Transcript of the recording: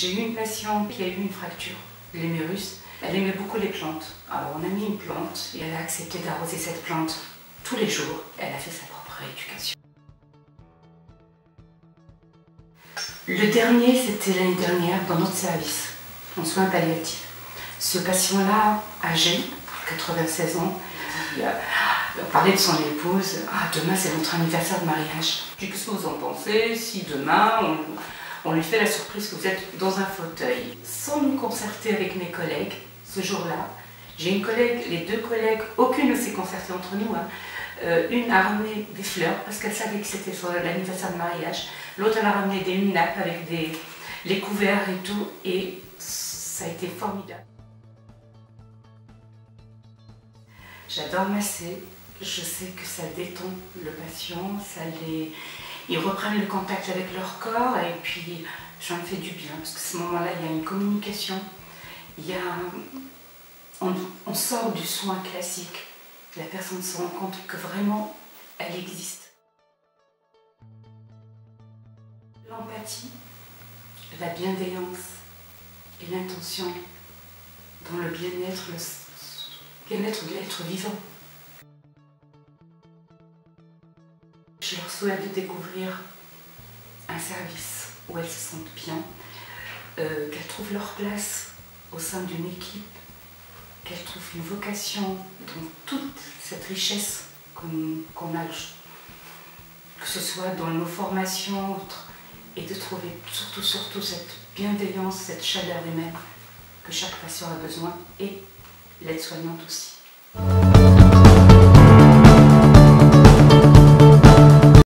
J'ai eu une patiente qui a eu une fracture, l'humérus. Elle aimait beaucoup les plantes. Alors on a mis une plante et elle a accepté d'arroser cette plante tous les jours. Elle a fait sa propre rééducation. Le dernier, c'était l'année dernière dans notre service, en soins palliatifs. Ce patient-là, âgé, 96 ans, on parlait de son épouse. « Ah, demain c'est notre anniversaire de mariage. » Je dis « Qu'est-ce que vous en pensez si demain on lui fait la surprise que vous êtes dans un fauteuil ?» Sans nous concerter avec mes collègues, ce jour-là, j'ai une collègue, les deux collègues, aucune ne s'est concertée entre nous. Une a ramené des fleurs parce qu'elle savait que c'était l'anniversaire de mariage. L'autre, elle a ramené des nappes avec les couverts et tout. Et ça a été formidable. J'adore masser. Je sais que ça détend le patient, ils reprennent le contact avec leur corps et puis ça me fait du bien parce qu'à ce moment-là, il y a une communication, on sort du soin classique. La personne se rend compte que vraiment, elle existe. L'empathie, la bienveillance et l'intention dans le bien-être de l'être vivant. Je leur souhaite de découvrir un service où elles se sentent bien, qu'elles trouvent leur place au sein d'une équipe, qu'elles trouvent une vocation dans toute cette richesse qu'on a, que ce soit dans nos formations et de trouver surtout cette bienveillance, cette chaleur humaine que chaque patient a besoin et l'aide-soignante aussi.